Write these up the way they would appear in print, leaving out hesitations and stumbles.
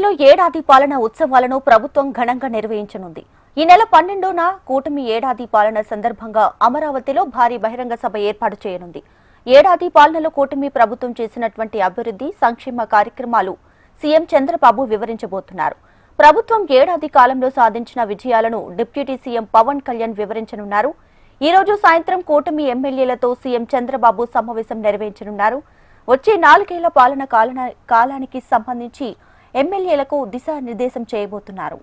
అమరావతిలో ఏడాది పాలన ఉత్సవాలను ప్రభుత్వం ఘనంగా నిర్వహించనుంది. ఈ నెల 12న కూటమి ఏడాది పాలన సందర్భంగా అమరావతిలో భారీ బహిరంగ సభ ఏర్పాటు చేయనుంది. ఏడాది పాలనలో కూటమి ప్రభుత్వం చేసినటువంటి అభివృద్ధి సంక్షేమ కార్యక్రమాలు సీఎం చంద్రబాబు వివరించబోతున్నారు. ప్రభుత్వం ఏడాది కాలంలో సాధించిన విజయాలను డిప్యూటీ సీఎం పవన్ కళ్యాణ్ వివరించనున్నారు. ఈ రోజు సాయంత్రం కూటమి ఎమ్మెల్యేలతో సీఎం చంద్రబాబు సమావేశం నిర్వహించనున్నారు. వచ్చే 4 ఏళ్ల పాలన కాలానికి సంబంధించి ఎమ్మెల్యేలకు దిశానిర్దేశం చేయబోతున్నారు.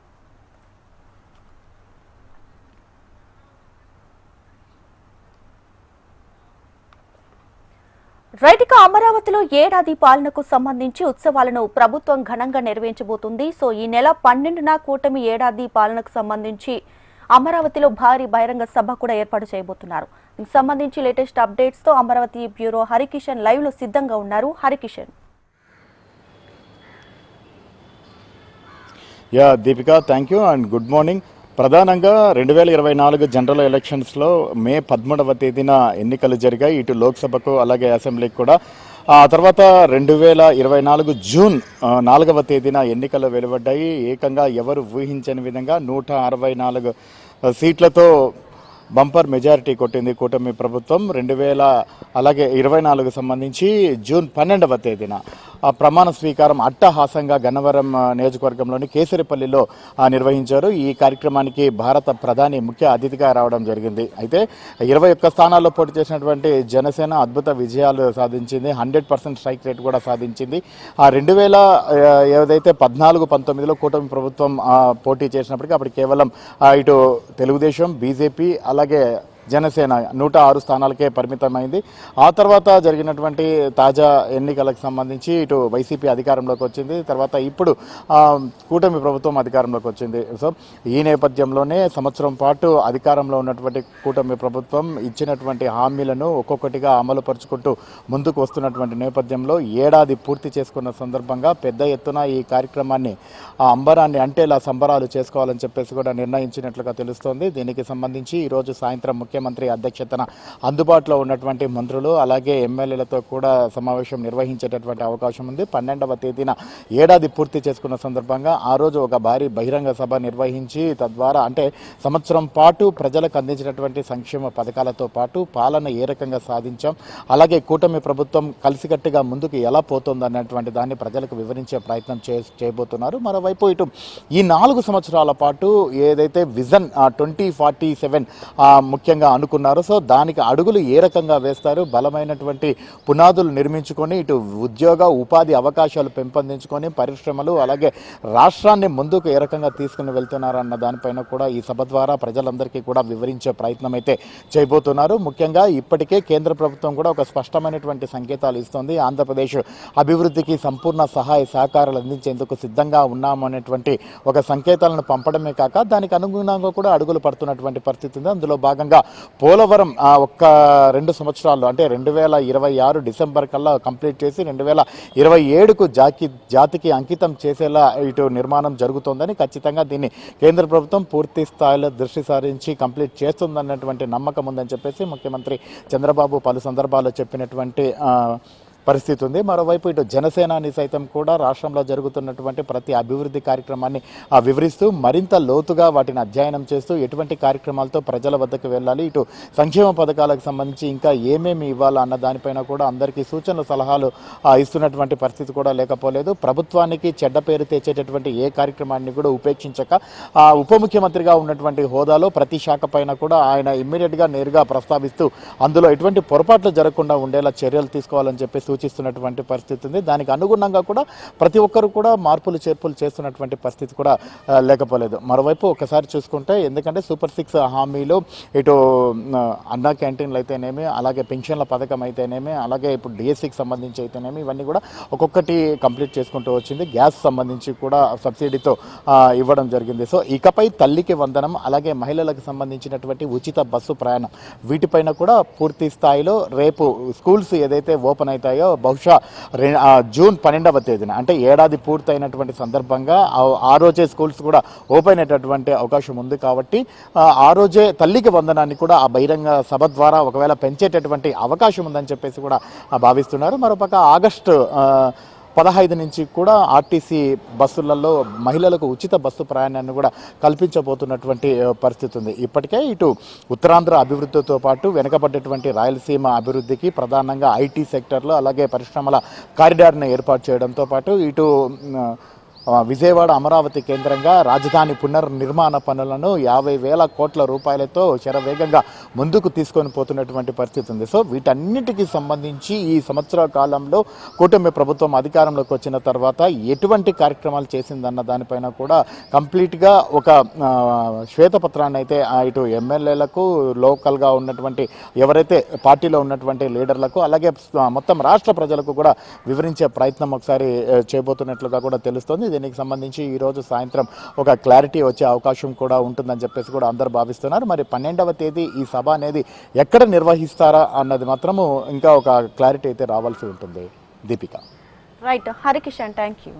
రైట్గా అమరావతిలో ఏడాది పాలనకు సంబంధించి ఉత్సవాలను ప్రభుత్వం ఘనంగా నిర్వహించబోతుంది. సో ఈ నెల 12న కూటమి ఏడాది పాలనకు సంబంధించి అమరావతిలో భారీ బహిరంగ సభ కూడా ఏర్పాటు చేయబోతున్నారు. దీనికి సంబంధించి లేటెస్ట్ అప్డేట్స్ తో అమరావతి బ్యూరో హరికిషన్ లైవ్ లో సిద్ధంగా ఉన్నారు. Harikishan. Deepika, thank you and good morning. ప్రధానంగా 2024 జనరల్ ఎలక్షన్స్లో మే 13వ తేదీన ఎన్నికలు జరిగాయి. ఇటు లోక్సభకు అలాగే అసెంబ్లీకి కూడా. ఆ తర్వాత 2024 జూన్ 4వ తేదీన ఎన్నికలు వెలువడ్డాయి. ఏకంగా ఎవరు ఊహించని విధంగా 164 సీట్లతో బంపర్ మెజారిటీ కొట్టింది కూటమి ప్రభుత్వం. 2024 సంబంధించి జూన్ 12వ తేదీన ప్రమాణ స్వీకారం అట్టహాసంగా గన్నవరం నియోజకవర్గంలోని కేసరిపల్లిలో నిర్వహించారు. ఈ కార్యక్రమానికి భారత ప్రధాని ముఖ్య అతిథిగా రావడం జరిగింది. అయితే 21 స్థానాల్లో పోటీ చేసినటువంటి జనసేన అద్భుత విజయాలు సాధించింది. 100% స్ట్రైక్ రేట్ కూడా సాధించింది. 2014-19లో కూటమి ప్రభుత్వం పోటీ చేసినప్పటికీ అప్పుడు కేవలం ఇటు తెలుగుదేశం, బీజేపీ అలాగే జనసేన 106 స్థానాలకే పరిమితమైంది. ఆ తర్వాత జరిగినటువంటి తాజా ఎన్నికలకు సంబంధించి ఇటు వైసీపీ అధికారంలోకి వచ్చింది. తర్వాత ఇప్పుడు కూటమి ప్రభుత్వం అధికారంలోకి వచ్చింది. సో ఈ నేపథ్యంలోనే సంవత్సరం పాటు అధికారంలో ఉన్నటువంటి కూటమి ప్రభుత్వం ఇచ్చినటువంటి హామీలను ఒక్కొక్కటిగా అమలు పరుచుకుంటూ ముందుకు వస్తున్నటువంటి నేపథ్యంలో ఏడాది పూర్తి చేసుకున్న సందర్భంగా పెద్ద ఎత్తున ఈ కార్యక్రమాన్ని అంబరాన్ని అంటే ఇలా సంబరాలు చేసుకోవాలని చెప్పేసి కూడా నిర్ణయించినట్లుగా తెలుస్తోంది. దీనికి సంబంధించి ఈరోజు సాయంత్రం ముఖ్యమంత్రి అధ్యక్షతన అందుబాటులో ఉన్నటువంటి మంత్రులు అలాగే ఎమ్మెల్యేలతో కూడా సమావేశం నిర్వహించేటటువంటి అవకాశం ఉంది. 12వ తేదీన ఏడాది పూర్తి చేసుకున్న సందర్భంగా ఆ రోజు ఒక భారీ బహిరంగ సభ నిర్వహించి తద్వారా అంటే సంవత్సరం పాటు ప్రజలకు అందించినటువంటి సంక్షేమ పథకాలతో పాటు పాలన ఏ రకంగా సాధించాం, అలాగే కూటమి ప్రభుత్వం కలిసికట్టుగా ముందుకు ఎలా పోతుంది అన్నటువంటి దాన్ని ప్రజలకు వివరించే ప్రయత్నం చేయబోతున్నారు. మరోవైపు ఇటు ఈ 4 సంవత్సరాల పాటు ఏదైతే విజన్ 2047 ముఖ్యంగా అనుకున్నారు. సో దానికి అడుగులు ఏ రకంగా వేస్తారు, బలమైనటువంటి పునాదులు నిర్మించుకొని ఇటు ఉద్యోగ ఉపాధి అవకాశాలు పెంపొందించుకొని పరిశ్రమలు అలాగే రాష్ట్రాన్ని ముందుకు ఏ రకంగా తీసుకుని వెళ్తున్నారు అన్న దానిపైన కూడా ఈ సభ ద్వారా ప్రజలందరికీ కూడా వివరించే ప్రయత్నం అయితే చేయబోతున్నారు. ముఖ్యంగా ఇప్పటికే కేంద్ర ప్రభుత్వం కూడా ఒక స్పష్టమైనటువంటి సంకేతాలు ఇస్తోంది. ఆంధ్రప్రదేశ్ అభివృద్ధికి సంపూర్ణ సహాయ సహకారాలు అందించేందుకు సిద్ధంగా ఉన్నామనేటువంటి ఒక సంకేతాలను పంపడమే కాక దానికి అనుగుణంగా కూడా అడుగులు పడుతున్నటువంటి పరిస్థితి ఉంది. అందులో భాగంగా పోలవరం 2 సంవత్సరాలు అంటే 2026 డిసెంబర్ కల్లా కంప్లీట్ చేసి 2027కు జాతికి అంకితం చేసేలా ఇటు నిర్మాణం జరుగుతోందని, ఖచ్చితంగా దీన్ని కేంద్ర ప్రభుత్వం పూర్తి స్థాయిలో దృష్టి సారించి కంప్లీట్ చేస్తుందన్నటువంటి నమ్మకం ఉందని చెప్పేసి ముఖ్యమంత్రి చంద్రబాబు పలు సందర్భాల్లో చెప్పినటువంటి పరిస్థితి ఉంది. మరోవైపు ఇటు జనసేనాని సైతం కూడా రాష్ట్రంలో జరుగుతున్నటువంటి ప్రతి అభివృద్ధి కార్యక్రమాన్ని వివరిస్తూ మరింత లోతుగా వాటిని అధ్యయనం చేస్తూ ఎటువంటి కార్యక్రమాలతో ప్రజల వద్దకు వెళ్ళాలి, ఇటు సంక్షేమ పథకాలకు సంబంధించి ఇంకా ఏమేమి ఇవ్వాలా అన్న దానిపైన కూడా అందరికీ సూచనలు సలహాలు ఇస్తున్నటువంటి పరిస్థితి కూడా లేకపోలేదు. ప్రభుత్వానికి చెడ్డ పేరు తెచ్చేటటువంటి ఏ కార్యక్రమాన్ని కూడా ఉపేక్షించక ఉప ముఖ్యమంత్రిగా ఉన్నటువంటి హోదాలో ప్రతి శాఖ పైన కూడా ఆయన ఇమ్మీడియట్గా నేరుగా ప్రస్తావిస్తూ అందులో ఎటువంటి పొరపాట్లు జరగకుండా ఉండేలా చర్యలు తీసుకోవాలని చెప్పి సూచిస్తున్నటువంటి పరిస్థితి ఉంది. దానికి అనుగుణంగా కూడా ప్రతి ఒక్కరు కూడా మార్పులు చేర్పులు చేస్తున్నటువంటి పరిస్థితి కూడా లేకపోలేదు. మరోవైపు ఒకసారి చూసుకుంటే ఎందుకంటే సూపర్ 6 హామీలు ఇటు అన్నా క్యాంటీన్లు అయితేనేమి అలాగే పెన్షన్ల పథకం అయితేనేమి అలాగే ఇప్పుడు డిఎస్సికి సంబంధించి అయితేనేమి ఇవన్నీ కూడా ఒక్కొక్కటి కంప్లీట్ చేసుకుంటూ వచ్చింది. గ్యాస్ సంబంధించి కూడా సబ్సిడీతో ఇవ్వడం జరిగింది. సో ఇకపై తల్లికి వందనం అలాగే మహిళలకు సంబంధించినటువంటి ఉచిత బస్సు ప్రయాణం వీటిపైన కూడా పూర్తి స్థాయిలో రేపు స్కూల్స్ ఏదైతే ఓపెన్ అవుతాయో బహుశా జూన్ 12వ తేదీన అంటే ఏడాది పూర్తయినటువంటి సందర్భంగా ఆ రోజే స్కూల్స్ కూడా ఓపెన్ అయ్యేటటువంటి అవకాశం ఉంది. కాబట్టి ఆ రోజే తల్లికి వందనాన్ని కూడా ఆ బహిరంగ సభ ద్వారా ఒకవేళ పెంచేటటువంటి అవకాశం ఉందని చెప్పేసి కూడా భావిస్తున్నారు. మరోపక్క ఆగస్టు 15 నుంచి కూడా ఆర్టీసీ బస్సులలో మహిళలకు ఉచిత బస్సు ప్రయాణాన్ని కూడా కల్పించబోతున్నటువంటి పరిస్థితి ఉంది. ఇప్పటికే ఇటు ఉత్తరాంధ్ర అభివృద్ధితో పాటు వెనుకబడ్డటువంటి రాయలసీమ అభివృద్ధికి ప్రధానంగా ఐటీ సెక్టర్లో అలాగే పరిశ్రమల కారిడార్ను ఏర్పాటు చేయడంతో పాటు ఇటు విజయవాడ అమరావతి కేంద్రంగా రాజధాని పునర్నిర్మాణ పనులను 50,000 కోట్ల రూపాయలతో శరవేగంగా ముందుకు తీసుకొని పోతున్నటువంటి పరిస్థితి ఉంది. సో వీటన్నిటికీ సంబంధించి ఈ సంవత్సర కాలంలో కూటమి ప్రభుత్వం అధికారంలోకి వచ్చిన తర్వాత ఎటువంటి కార్యక్రమాలు చేసిందన్న దానిపైన కూడా కంప్లీట్గా ఒక శ్వేతపత్రాన్ని అయితే ఇటు ఎమ్మెల్యేలకు లోకల్గా ఉన్నటువంటి ఎవరైతే పార్టీలో ఉన్నటువంటి లీడర్లకు అలాగే మొత్తం రాష్ట్ర ప్రజలకు కూడా వివరించే ప్రయత్నం ఒకసారి చేయబోతున్నట్లుగా కూడా తెలుస్తోంది. దీనికి సంబంధించి ఈరోజు సాయంత్రం ఒక క్లారిటీ వచ్చే అవకాశం కూడా ఉంటుందని చెప్పేసి కూడా అందరూ భావిస్తున్నారు. మరి 12వ తేదీ ఈ సభ అనేది ఎక్కడ నిర్వహిస్తారా అన్నది మాత్రము ఇంకా ఒక క్లారిటీ అయితే రావాల్సి ఉంటుంది. Deepika. Right Harikishan, thank you.